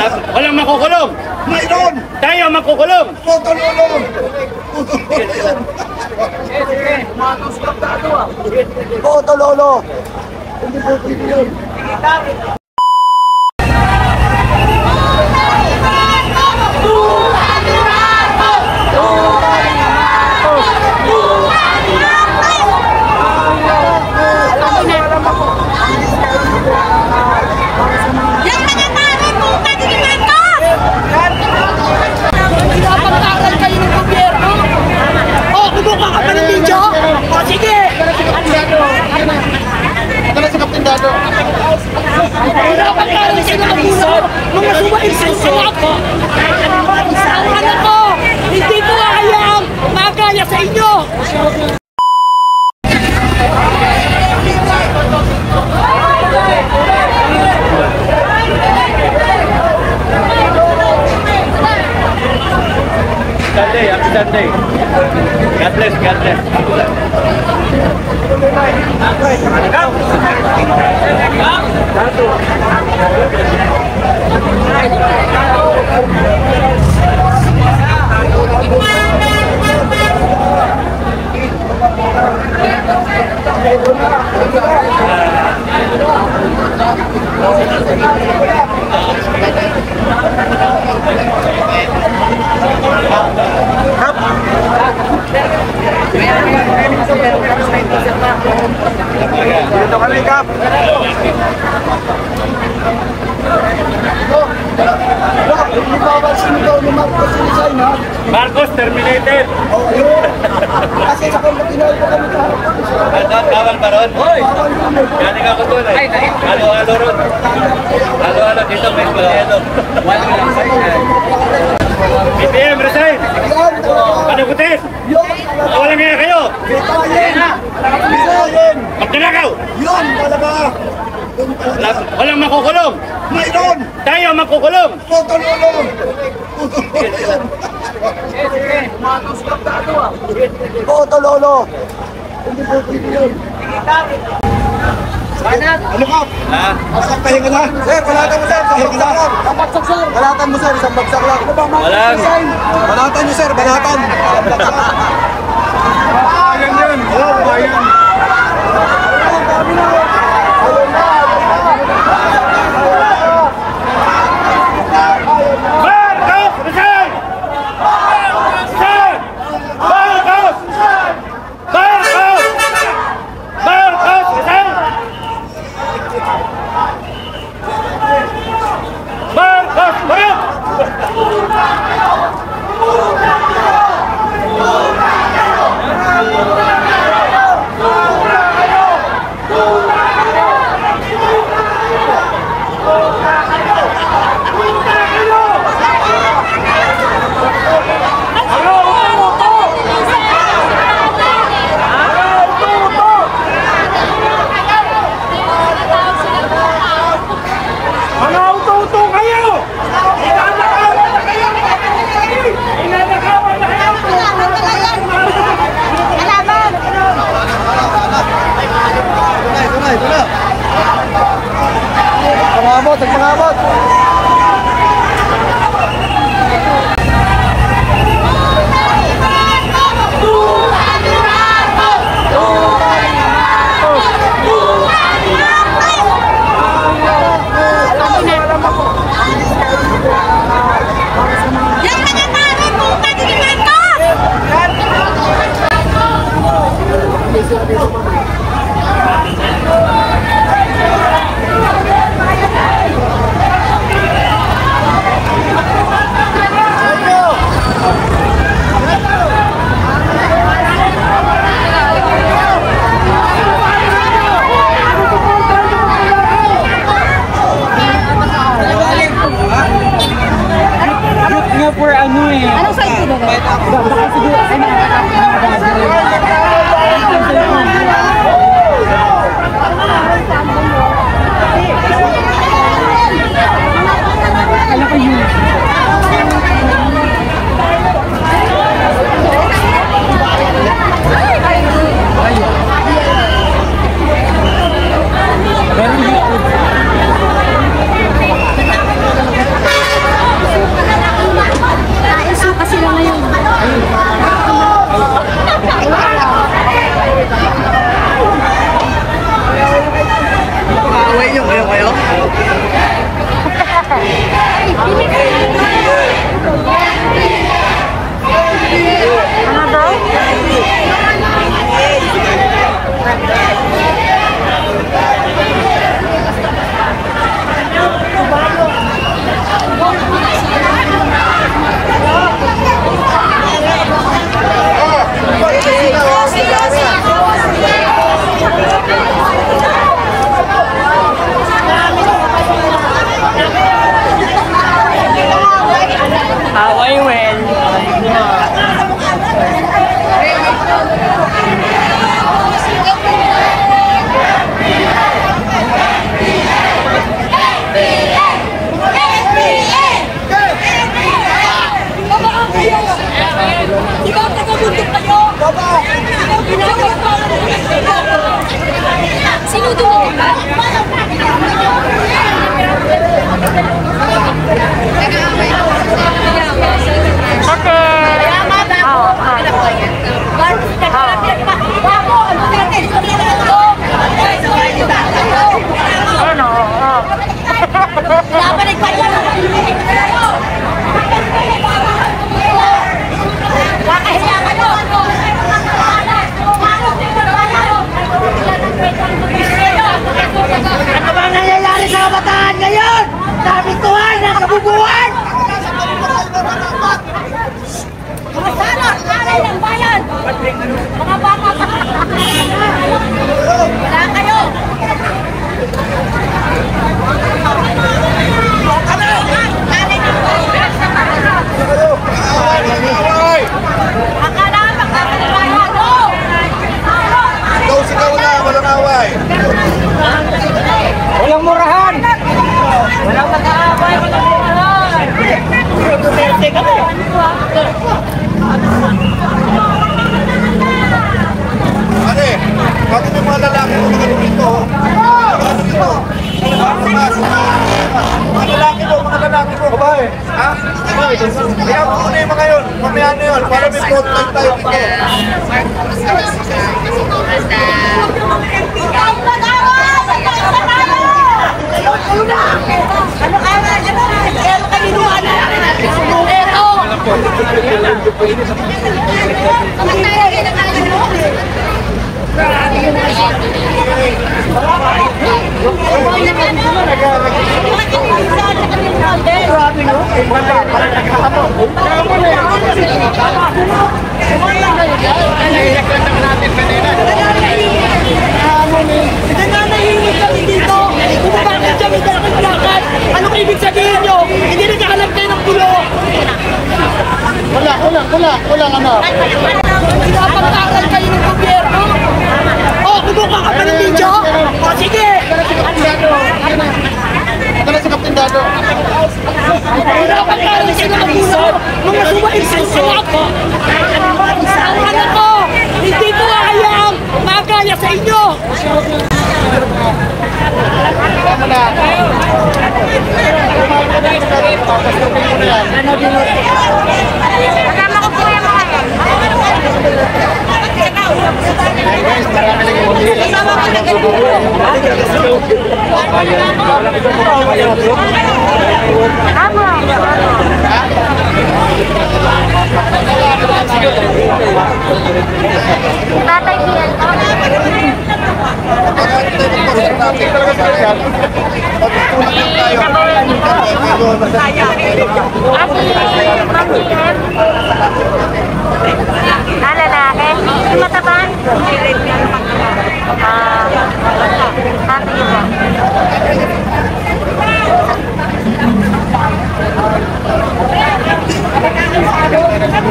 Walang makukulong. Mayroon. Tayo makukulong. Tutulong. Tutulong. Hindi po pwede yun. Hindi po kayang magaya sa inyo. Happy Sunday. God bless, God bless. Dito kami, Kap. Marcos, terminated. Kasi sa kong Pinoy po kami kahapon. Bawal pa ron? Galing ako doon eh. Halo-halo ron. Halo-halo dito, may spaghetti. Wala lang sa BPM, resign! Panagutin! Wala nga kayo! Magdalagaw! Yun, talaga! Walang makukulong! Mayroon! Tayo makukulong! Tutulong! Tutulong! Hindi po pwede yun. Ano ka? Ha? Asang pahinga na? Sir, balatan mo sir, isang bagsak lang. Bagsak sir. Balatan mo sir, isang bagsak lang. Walang. Balatan mo sir, balatan. Ayan yun. Ayan. Marcos, resign! Resign! Marcos! Marcos! Marcos, resign! Marcos, marap! Mga bata pa. Wala kayo. Akala ka magkakaliwala, no? Sigaw na, walang away. Walang murahan. Walang mag-aaway, walang murahan. Duterte ka mo. Ate, bakit may mga lalaki mo mga dito? Mga lalaki mo, mga lalaki mo. Babae. Ha? Babae. Kaya mo muna yung mga yun. Mamaya na yun. Para may float lang tayo dito. Ano kaya na? Pero kalinuan na. Ito. Ano kayo ibig sabihin nyo? Hindi nagkakalap kayo ng gulo. Kulang ano. Pinapagtaral kayo ng gobyerno. O, kumuha ka pa ng video? O, sige. Ito na si Captain Dado. Pinapagtaral kayo ng gulo. Mga sumain sa sulap. Ang anak ko, hindi ko kayang magaya sa inyo. Kasama ko po yung mga yan. Tatay Biel. Lalaki? Yung matabaan? Ate yun ba?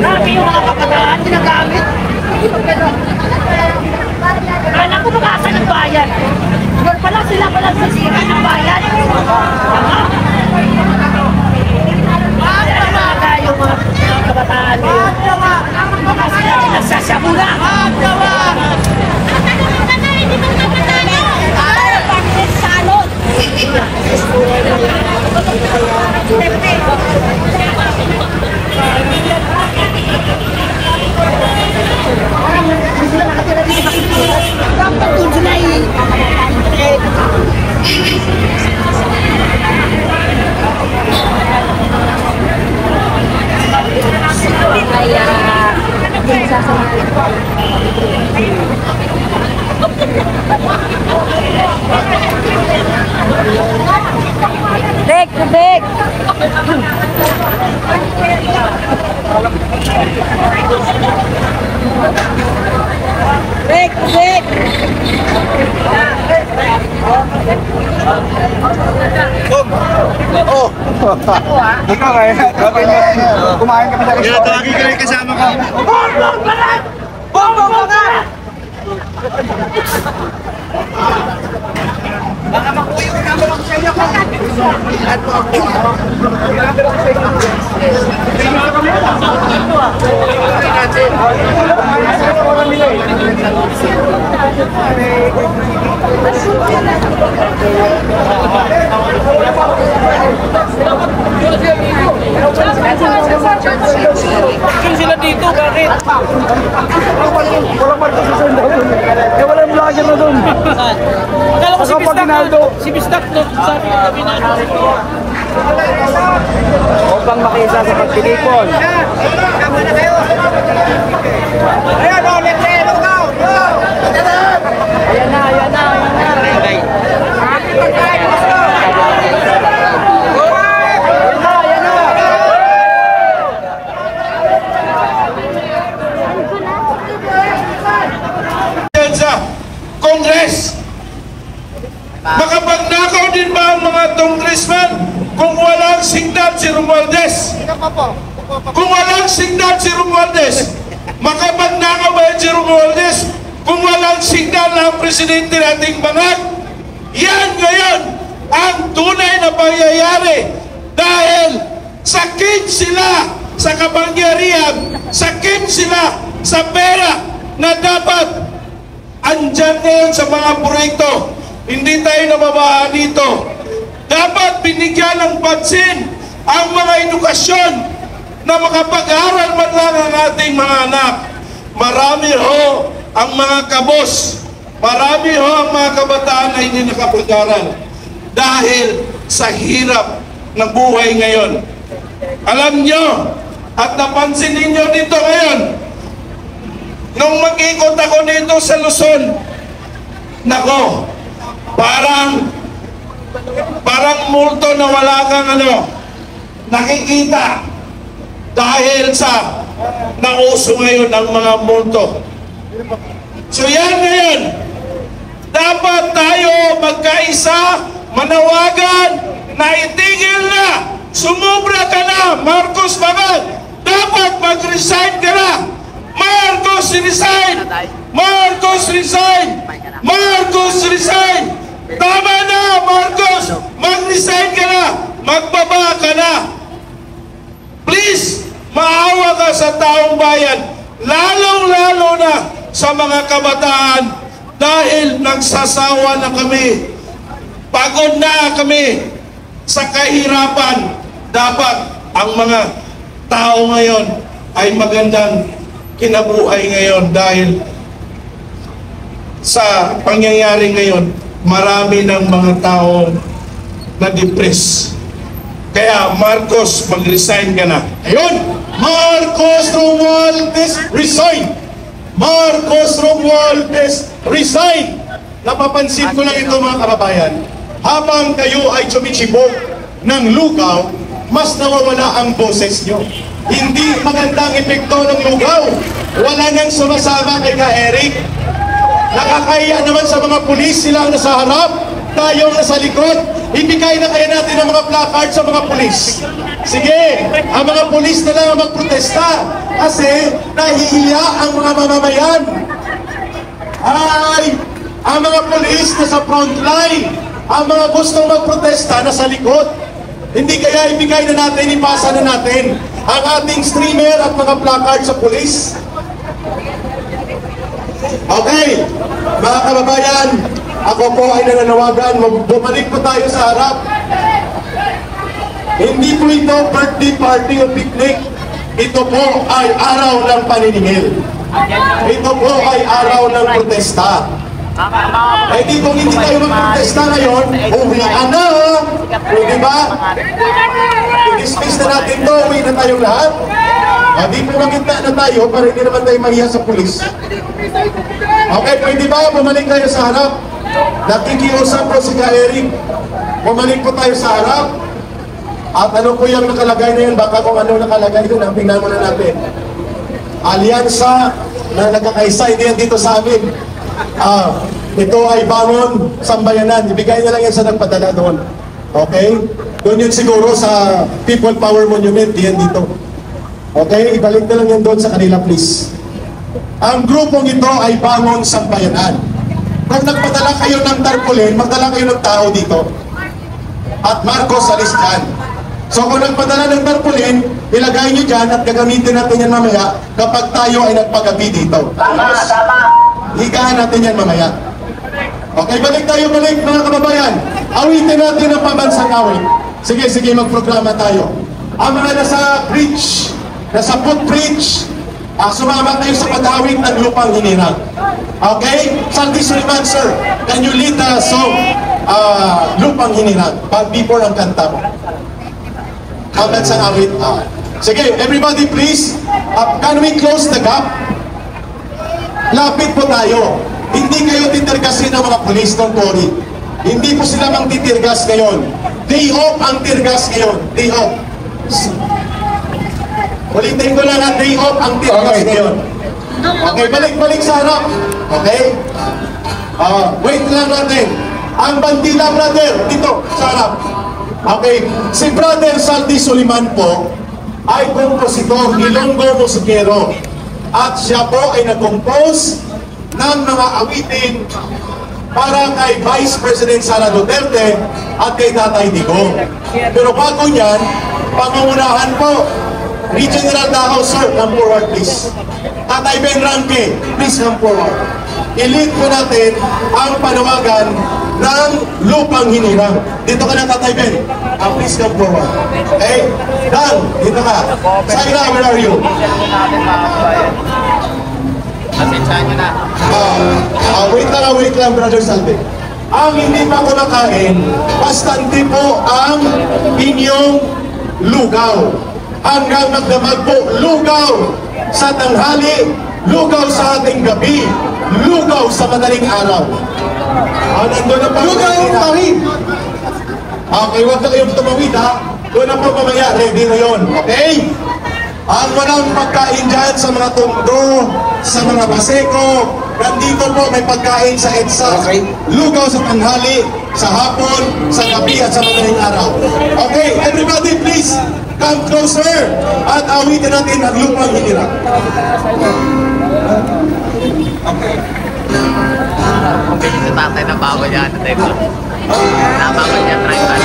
Dati yung mga kapataan, ginagamit. Alam ko mag-asa ng bayan. Doon pala sila pala sasira ng bayan. Tama yung mga kabataan yun. Sila nagsasabula. Hindi mo kabataan yun. Pangit salot. Dapat doon sila kaya hindi sasamahin. Dek, dek. Dek, dek. Oh! Ikaw eh. Kumain kami sa restaurant. Tawagin ko yung kasama ko. Bongbong Barat! Bongbong Barat! Baka makuha yung camera ko sa inyo ko. At po ako. Camera ko sa inyo. Yung sila dito, bakit? Walang marka sa sendo. Eh walang vlogger na doon. Akala ko si Bistak na. Si Bistak na. Sabi na kami na. Upang makisa sa pagpilipon. Kama na kayo. Ayan o, let's say, look out! Ayan na, ayan na, ayan na. Happy birthday, let's go! Ayan na, ayan na. Congress. Makapagnakaw din ba ang mga congressman kung walang signal si Romualdez? Kung walang signal si Romualdez, makapagnakaw ba si Romualdez kung walang signal ng presidente nating Bangag? Yan ngayon ang tunay na pangyayari dahil sakit sila sa kapangyarihan, sakit sila sa pera na dapat andyan ngayon sa mga proyekto. Hindi tayo nababaan dito. Dapat binigyan ng pansin ang mga edukasyon na makapag-aral man lang ang ating mga anak. Marami ho ang mga kabos, marami ho ang mga kabataan na hindi nakapag-aral dahil sa hirap ng buhay ngayon. Alam nyo, at napansin ninyo dito ngayon, nung mag-ikot ako dito sa Luzon, nako, parang multo na wala kang nakikita dahil sa nauso ngayon ang mga multo. So yan ngayon, dapat tayo magkaisa, manawagan na itigil na, sumubra ka na, Marcos Bangag, dapat mag-resign ka na. Marcos resign! Marcos resign! Marcos resign! Tama na, Marcos! Mag-resign ka na! Magbaba ka na! Please, maawa ka sa taong bayan, lalong-lalo na sa mga kabataan dahil nagsasawa na kami. Pagod na kami sa kahirapan. Dapat ang mga tao ngayon ay magandang kinabuhay ngayon dahil sa pangyayari ngayon, marami ng mga tao na-depress. Kaya Marcos, mag-resign ka na. Ayun! Marcos Romualdez, resign! Marcos Romualdez, resign! Napapansin ko lang ito mga kababayan, habang kayo ay chumichibok ng lugaw, mas nawawala ang boses nyo. Hindi magandang epekto ng lugaw. Wala nang sumasama kay Ka-Eric. Nakakaya naman sa mga pulis, sila ang nasa harap, tayo ang nasa likod. Ibigay na kaya natin ang mga placard sa mga pulis. Sige, ang mga pulis na lang ang magprotesta kasi nahihiya ang mga mamamayan. Ay, ang mga pulis na sa front line, ang mga gustong magprotesta na sa likod. Hindi kaya ibigay na natin, ipasa na natin ang ating streamer at mga placard sa pulis. Okay, mga kababayan, ako po ay nananawagan, bumalik po tayo sa harap. Hindi po ito birthday party o picnic. Ito po ay araw ng paniningil. Ito po ay araw ng protesta. Eh di kung hindi tayo magprotesta ngayon, uwian na. O diba? I-dismiss na natin to, uwi na tayong lahat. Di po magitna na tayo para hindi naman tayo mahiya sa pulis. Okay, pwede ba bumalik tayo sa harap? Nakikiusap po si Ka-Eric. Bumalik po tayo sa harap. At ano po yung nakalagay na yun? Baka kung ano nakalagay doon, ang tingnan muna natin. Alyansa na nagkakaisa, hindi yan dito sa amin. Ito ay Bangon Sambayanan. Ibigay na lang yan sa nagpadala doon. Okay? Doon yun siguro sa People Power Monument, yan dito. Okay? Ibalik na lang yan doon sa kanila, please. Ang grupong ito ay Bangon Sambayanan. Kung nagpadala kayo ng tarpaulin, magdala kayo ng tao dito. At Marcos Saliscan. So kung nagpadala ng tarpaulin, ilagay nyo dyan at gagamitin natin yan mamaya kapag tayo ay nagpagabi dito. Higaan natin yan mamaya. Okay, balik tayo, balik mga kababayan. Awitin natin ang pambansang awit. Sige, sige, magprograma tayo. Ang mga nasa bridge, nasa footbridge, sumama kayo sa pag-awit ng lupang hinirang. Okay? Sandy Suliman, sir, can you lead the song Lupang Hinirang before ang kanta mo? Pambansang awit. Sige, everybody please, can we close the gap? Lapit po tayo. Hindi kayo titirgasin ng mga pulis, don't worry. Hindi po sila mang titirgas ngayon. Day off ang tirgas ngayon. Day off. Ulitin ko lang na day off ang tirgas ngayon. Okay, balik-balik sa harap. Okay? Wait lang natin. Ang bandila, brother, dito, sa harap. Okay, si Brother Saldi Soliman po ay kompositor, Ilonggo musikero. At siya po ay nag-compose ng mga awitin para kay Vice President Sara Duterte at kay Tatay Digong. Pero bago niyan, pangungunahan po, Regional Davao, sir, come forward please. Tatay Ben Ranque, please come forward. I-lead po natin ang panawagan ng lupang hinirang. Dito ka na, Tatay Ben. Please come forward. Okay? Dan, dito ka. Saira, where are you? Wait lang, Brother Salve. Ang hindi pa kumakain, bastante po ang inyong lugaw. Hanggang magdamag po, lugaw sa tanghali, lugaw sa ating gabi, lugaw sa madaling araw. Nandun na pa. Lugaw, tawid! Okay, huwag na kayong tumawid ha. Doon na po mamaya, ready na yun. Okay? Ang walang pagkain dyan sa mga tundo, sa mga baseko, nandito po may pagkain sa EDSA. Okay. Lugaw sa tanghali, sa hapon, sa gabi at sa madaling araw. Okay, everybody please come closer at awitin natin ang lupang hinirang. Okay. Okay, si tatay na bago niya. Nabago niya, try ba?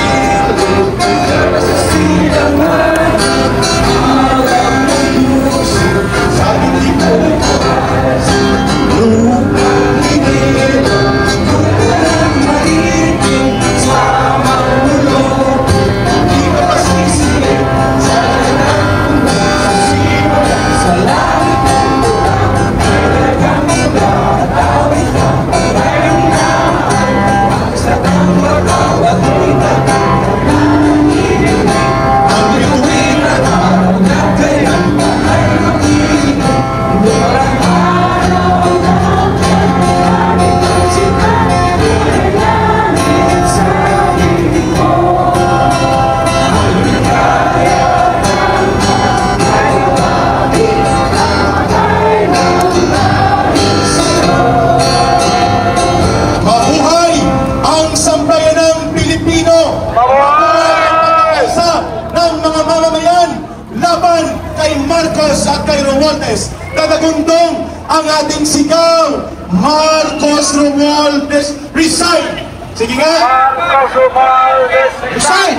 Dadagundong ang ating sigaw, Marcos Romualdez resign! Sige nga! Marcos Romualdez Resign!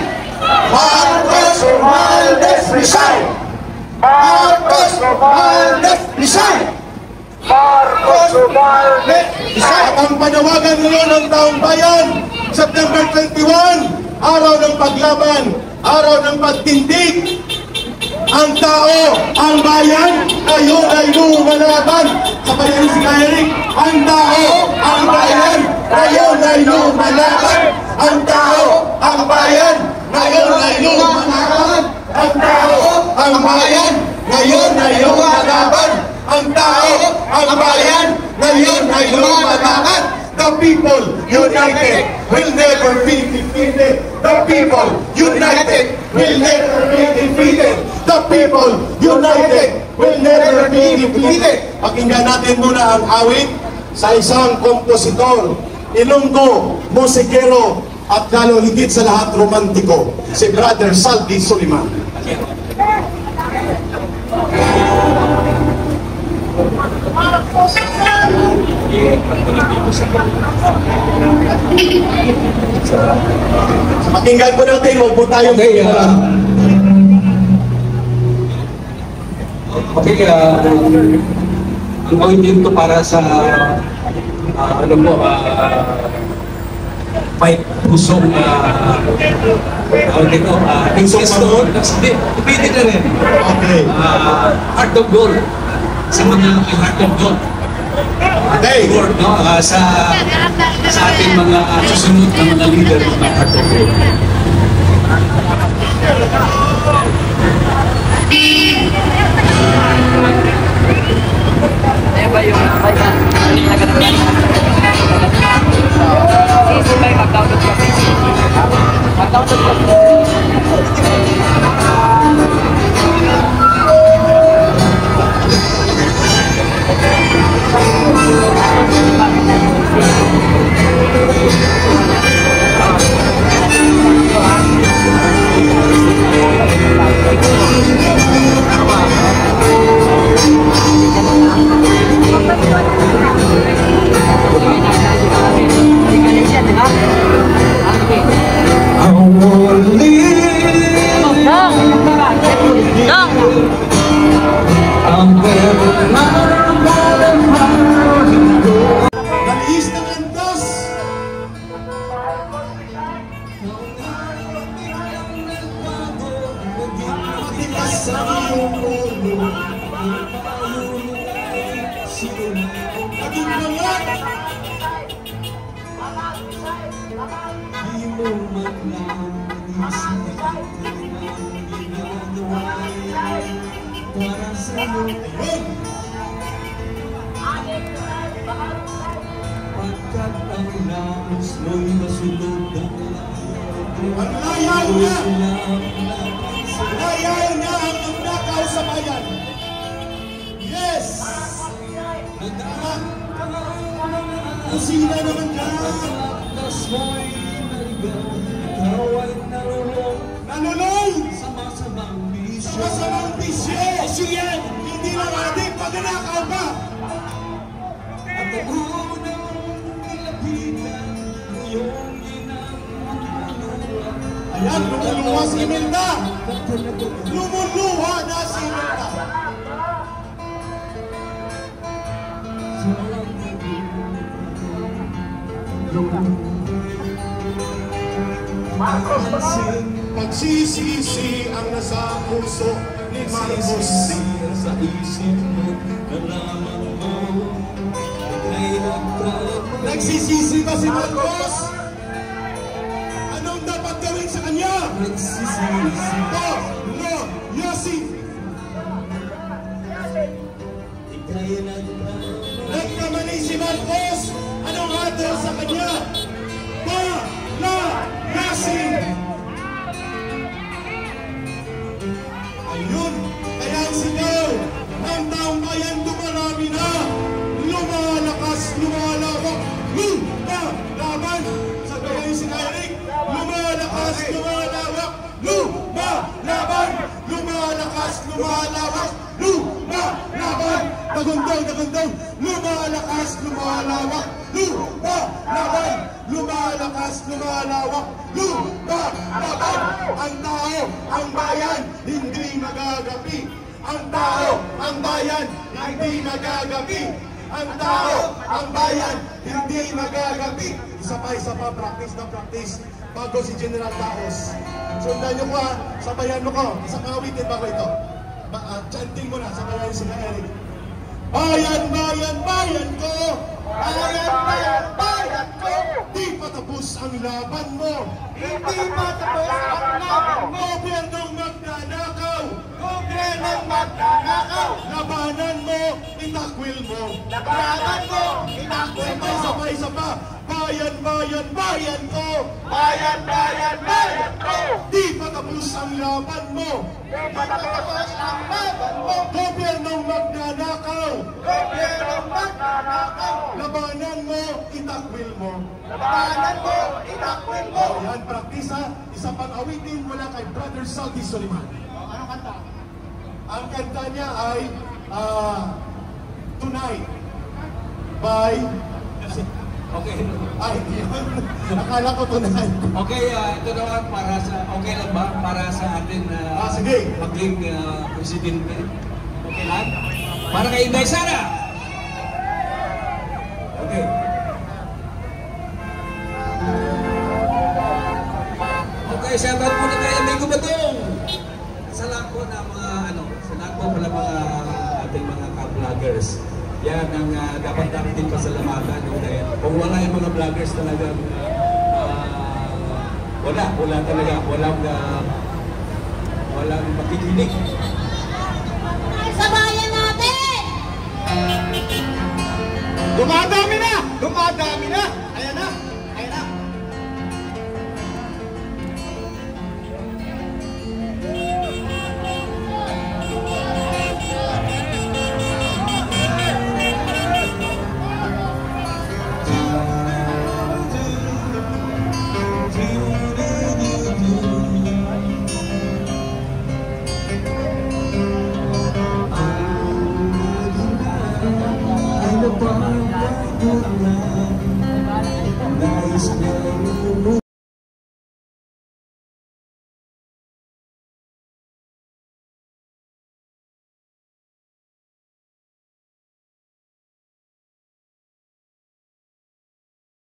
Marcos Romualdez resign! Marcos Romualdez resign! Marcos Romualdez At ang panawagan ngayon ng taong bayan, September 21, araw ng paglaban, araw ng pagtindig. Ang tao, ang bayan, ngayon ay lumalaban. Sa bayan si Eric, ang tao, ang bayan, ngayon ay lumalaban. Ang tao, ang bayan, ngayon ay lumalaban. Ang tao, ang bayan, ngayon ay lumalaban. Ang tao, ang bayan, ngayon ay lumalaban. The people united will never be defeated. The people united will never be defeated. The people united will never be defeated. Pakinggan natin muna ang awit sa isang kompositor, Ilonggo musikero at lalo higit sa lahat romantiko, si Brother Saldi Soliman. Pakinggan po natin, huwag po tayong ang gawin din ito para sa fight pusong ancestor, pwede na rin. Okay. Heart of gold. Sa mga heart of gold. Okay. No, sa ating mga susunod na mga leader ng heart of gold. Ano ba yung CC ba yung mag-download ka? Mag-download ka? Naliis ng andas. Matigas sa iyong ulo. Naging bangat. Di mo man lang isip ang ginagawa para sa'yo. Pagkat ang nais mo'y masulog ang layaw niya! Layaw niya ang nagnakaw sa bayan! Yes! Nagdaang! Kusina naman ka! Nanulong! Sa masamang bisyo! Sa masamang bisyo! Bisyo yan! Hindi lang ating pagnanakaw pa! At ang unang nilapitan mo yung ginagawa. Ayan, lumuluha si Imelda! Lumuluha na si Imelda! Pagsisisi ang nasa puso ni Marcos. Sa isip mo, nalaman mo, nagsisisi ba si Marcos? Anong dapat gawin sa kanya? Nagsisisi. No, Yossi. Nagkamali si Marcos. Anong hatol sa kanya? Nasin. Ayun, kaya ang sigaw ng taong bayan dumarami na. Lumalakas, lumalawak, lumalaban. Sabayan si Eric, lumalakas, lumalawak, lumalaban. Lumalakas, lumalawak, lumalaban. Tagundong, lumalakas, lumalawak, lumalaban. Lumalakas, lumalawak, lumalaban. Ang tao, ang bayan, hindi magagapi. Ang tao, ang bayan, hindi magagapi. Ang tao, ang bayan, hindi magagapi. Isa pa, practice na practice. Bago si General Taos. Sundan nyo ko ha, sabayan mo ko. Isang awitin ba ko ito? Chanting mo na, sabayan si Eric. Bayan, bayan, bayan ko! Bayan, bayan, bayan ko! Di pa tapos ang laban mo! Hindi pa tapos ang laban mo! Gobyernong magnanakaw! Gobyernong magnanakaw! Labanan mo, itakwil mo! Labanan mo, itakwil mo! Isa pa! Bayan, bayan, bayan ko! Bayan, bayan, bayan ko! Di pa tapos ang laban mo! Di pa tapos ang laban mo! Gobyernong magnanakaw! Gobyernong magnanakaw! Labanan mo, itakwil mo! Labanan mo, itakwil mo! Yan, practice ha! Isa pang awitin mula kay Brother Salty Soliman. Anong kanta? Ang kanta niya ay Tonight by... Okay. Ay, yun. Akala ko Tonight. Okay, ito naman para sa... Okay lang ba? Para sa atin na... sige. Maging presidente. Okay lang? Para kay Inday Sara! Okay. Okay, shoutout muna kay Amigo Batong! Sa lahat po na mga sa lahat po pala mga ating mga ka-vloggers. Yan ang dapat natin pasalamatan. Dahil kung wala yung mga vloggers talagang wala talaga. Walang makikinig. Sa bayan natin! Dumadami na! Dumadami na! Ayan na! Ayan na! Alright.